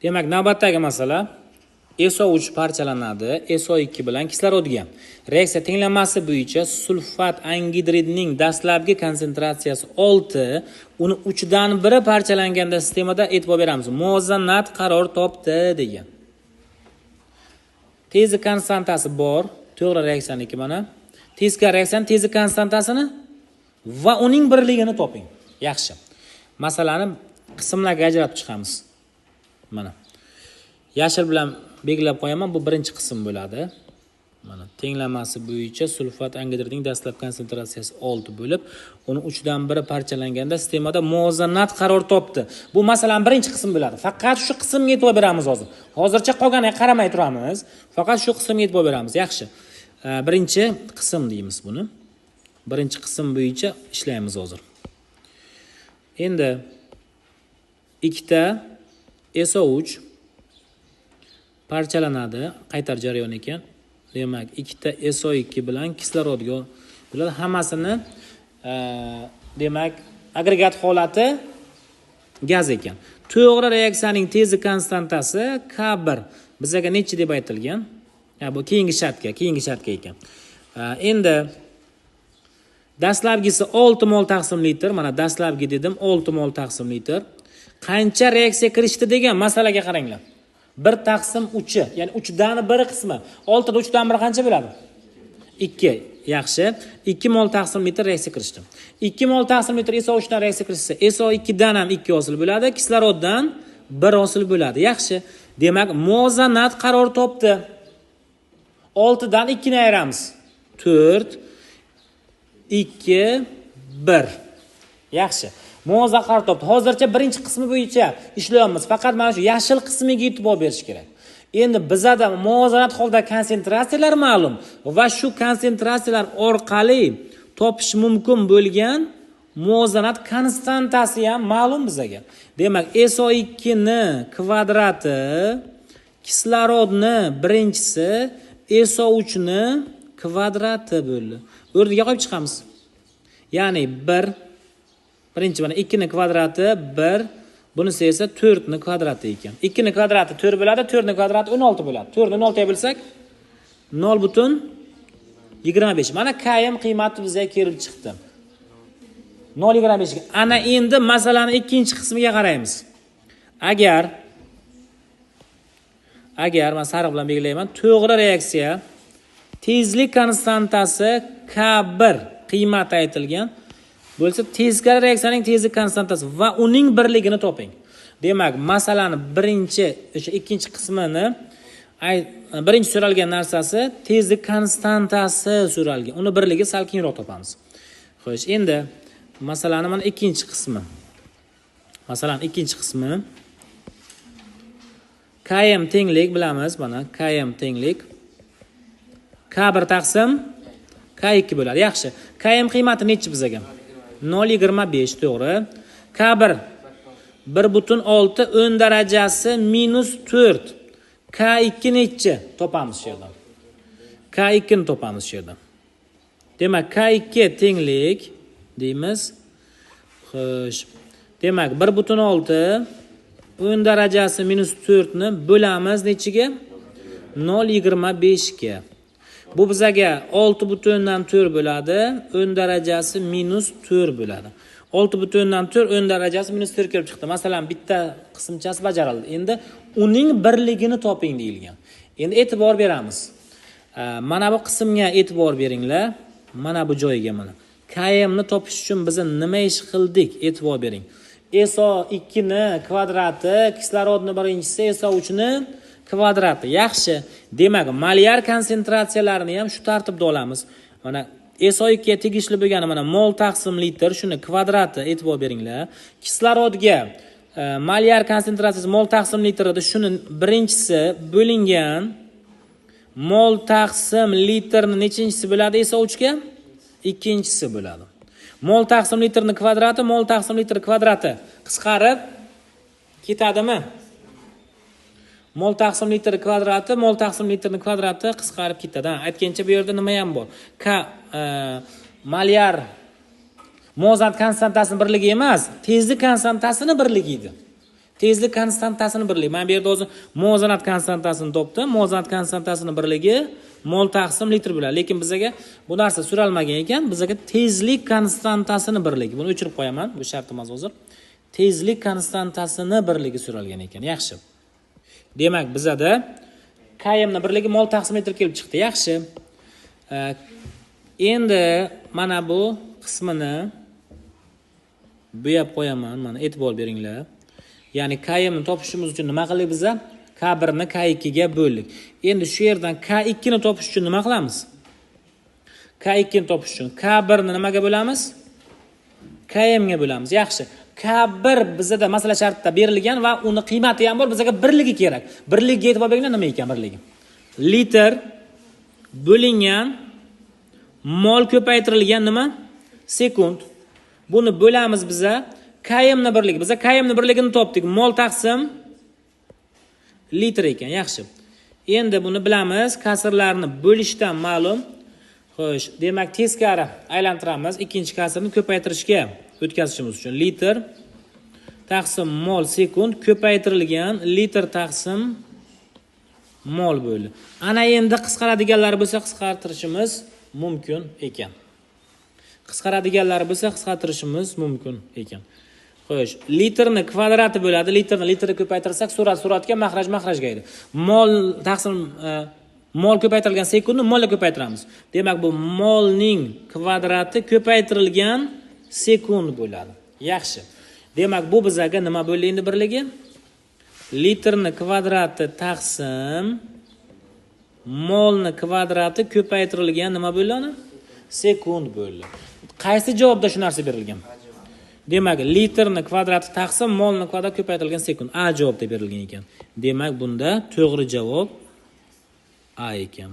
Demak, navbatdagi masala SO3 parchalanadi SO2 bilan kislorodga. Reaksiya tenglamasi bo'yicha sulfat angidridning dastlabki konsentratsiyasi 6, uni 3 dan 1 parchalanganda sistemada e'tibor beramiz. Muvozanat qaror topdi degan. Tezlik konstantasi bor, to'g'ri reaksiyaniki mana. Tezkor reaksiyaning tezlik konstantasini va uning birligini toping. Yaxshi. Masalani qismlarga ajratib chiqamiz. Mana. Yashil bilan belgilab qo'yaman, bu birinchi qism bo'ladi. Mana tenglamasi bo'yicha sulfat angidridning dastlabki konsentratsiyasi 6 bo'lib, uni 3 dan 1 parchalanganda sistemada muvozanat qaror topdi. Bu masalan birinchi qism bo'ladi. Faqat shu qismga e'tibor beramiz hozir. Hozircha qolganiga qaramay turamiz. Faqat shu qismga e'tibor beramiz. Yaxshi. Birinchi qism deymiz buni. Birinchi qism bo'yicha ishlaymiz hozir. Endi ikkita SO3 parchalanadi, qaytar jarayon ekan. Demak, ikkita SO2 bilan kislorodga bo'ladi. Hammasini demak, agregat holati gaz ekan. To'g'ri reaksiyaning tezlik konstantasi K1 bizga necha deb aytilgan? Bu keyingi shartga ekan. Endi dastlabgisi 6 mol taqsim litr, mana dastlabgi dedim 6 mol taqsim litr. Qancha reaksiya kirishdi degan masalaga qaranglar. 1 taqsim 3, ya'ni 3 dan 1 qismi. 6 da 3 dan 1 qancha bo'ladi? 2. Yaxshi. 2 mol taqsim litr reaksiya kirishdi. 2 mol taqsim litr SO3 dan reaksiya kirishsa, SO2 dan ham 2 hosil bo'ladi, kisloroddan 1 hosil bo'ladi. Yaxshi. Demak, muvozanat qaror topdi. 6 dan 2 ni ayiramiz. 4 2 1. Yaxshi. Muvozanat qaror topdi. Hozircha birinchi qismi bo'yicha ishlayapmiz. Faqat mana shu yashil qismiga e'tibor berish kerak. Endi bizada muvozanat holda konsentratsiyalar ma'lum va shu konsentratsiyalar orqali topish mumkin bo'lgan muvozanat konstantasi ham ma'lum bizga. Demak, SO2 ni kvadrati kislorodni birinchisi SO3 ni kvadrati bo'ldi. O'rniga qo'yib chiqamiz. Ya'ni 1 birinchi mana 2 ni kvadrati 1, bunisi esa 4 ni kvadrati ekan. 2 ni kvadrati 4 bo'ladi, 4 ni kvadrati 16 bo'ladi. 4 ni 16 ga bo'lsak 0.25. Mana km qiymati bizga kelib chiqdi. 0.25 ga. Ana endi masalani ikkinchi qismiga qaraymiz. Agar men sariq bilan belgilayman, to'g'ri reaksiya tezlik konstantasi K1 qiymati aytilgan bo'lsa, tezkor reaksiyaning tezlik konstantasi va uning birligini toping. Demak, masalani o'sha ikkinchi qismini birinchi so'ralgan narsasi tezlik konstantasi so'ralgan. Uni birligi sal keyinroq topamiz. Xo'sh, endi masalani mana ikkinchi qismi. Masalan, ikkinchi qismi Km tenglik bilamiz, mana Km tenglik K1 taqsim K2 bo'ladi. Yaxshi. Km qiymati necha bizga? 0.25, to'g'ri. K1 1.6 10 darajasi -4. K2 necha topamiz shu yerdan? K2 ni topamiz shu yerdan. Demak, K2 tenglik deymiz. Xo'sh. Demak, 1.6 10 darajasi -4 ni bo'lamiz nechiga? 0.25 ga. Bu bizga 6.4 bo'ladi, 10 darajasi -4 bo'ladi. 6.4 10 darajasi -4 kelib chiqdi. Masalan, bitta qismchasi bajarildi. Endi uning birligini toping deyilgan. Endi e'tibor beramiz. Mana bu qismga e'tibor beringlar. Mana bu joyiga mana. Km ni topish uchun biz nima ish qildik? E'tibor bering. SO2 ni kvadrati, kislorodni birinchisi, SO3 ni kvadrati. Yaxshi. Demak, molyar konsentratsiyalarini ham shu tartibda olamiz. Mana SO2 ga tegishli bo'lgani mana mol taqsim litr, shuni kvadrati e'tibor beringlar. Kislorodga molyar konsentratsiyasi mol taqsim litr edi, shuni birinchisi bo'lingan mol taqsim litrni nechinchisi bo'ladi SO3 ga? Ikkinchisi bo'ladi. Mol taqsim litrni kvadrati, mol taqsim litr kvadrati qisqarib ketadimi? Mol taqsim litr kvadrati, mol taqsim litrni kvadrati qisqarib ketadi. Aytgancha bu yerda nima ham bor? Molyar muvozanat konstantasini birligi emas, tezlik konstantasini birligi edi. Tezlik konstantasini birligi. Men bu yerda o'zi muvozanat konstantasini topdim. Muvozanat konstantasini birligi mol taqsim litr bo'ladi. Lekin bizga bu narsa so'ralmagan ekan. Bizga tezlik konstantasini birligi. Buni o'chirib qo'yaman. Bu shart emas hozir. Tezlik konstantasini birligi so'ralgan ekan. Yaxshi. Demak, bizada km ni birligi mol taqsim litr kelib chiqdi. Yaxshi. Endi mana bu qismini bo'yab qo'yaman. Mana e'tibor beringlar. Ya'ni km ni topishimiz uchun nima qildik biz? K1 ni K2 ga bo'ldik. Endi shu yerdan K2 ni topish uchun nima qilamiz? K2 ni topish uchun K1 ni nimaga bo'lamiz? Km ga bo'lamiz. Yaxshi. K1 bizda masala shartida berilgan va uni qiymati ham bor, bizga birligi kerak. Birligiga e'tibor beringlar, nima ekan birligi? Litr bo'lingan mol ko'paytirilgan nima? Sekund. Buni bo'lamiz biza km ni birligi. Biza km ni birligini topdik. Mol taqsim litr ekan. Yaxshi. Endi buni bilamiz. Kasrlarni bo'lishdan ma'lum. Xo'sh, demak teskari aylantiramiz. Ikkinchi kasrni ko'paytirishga o'tkazishimiz uchun litr taqsim mol sekund ko'paytirilgan litr taqsim mol bo'ldi. Ana endi qisqaradiganlar bo'lsa qisqartirishimiz mumkin ekan. Qisqaradiganlar bo'lsa qisqartirishimiz mumkin ekan. Xo'sh, litrni kvadrati bo'ladi. Litrni ko'paytirsak, suratga mahrajga edi. Mol taqsim mol ko'paytirilgan sekundni molga ko'paytiramiz. Demak, bu molning kvadrati ko'paytirilgan sekund bo'ladi. Yaxshi. Demak, bu bizga nima bo'ldi endi birligi? Litrni kvadrati taqsim molni kvadrati ko'paytirilgan nima bo'ladi? Sekund bo'ldi. Qaysi javobda shu narsa berilgan? Demak, litrni kvadrati taqsim molni kvadrati ko'paytirilgan sekund. A javobda berilgan ekan. Demak, bunda to'g'ri javob A ekan.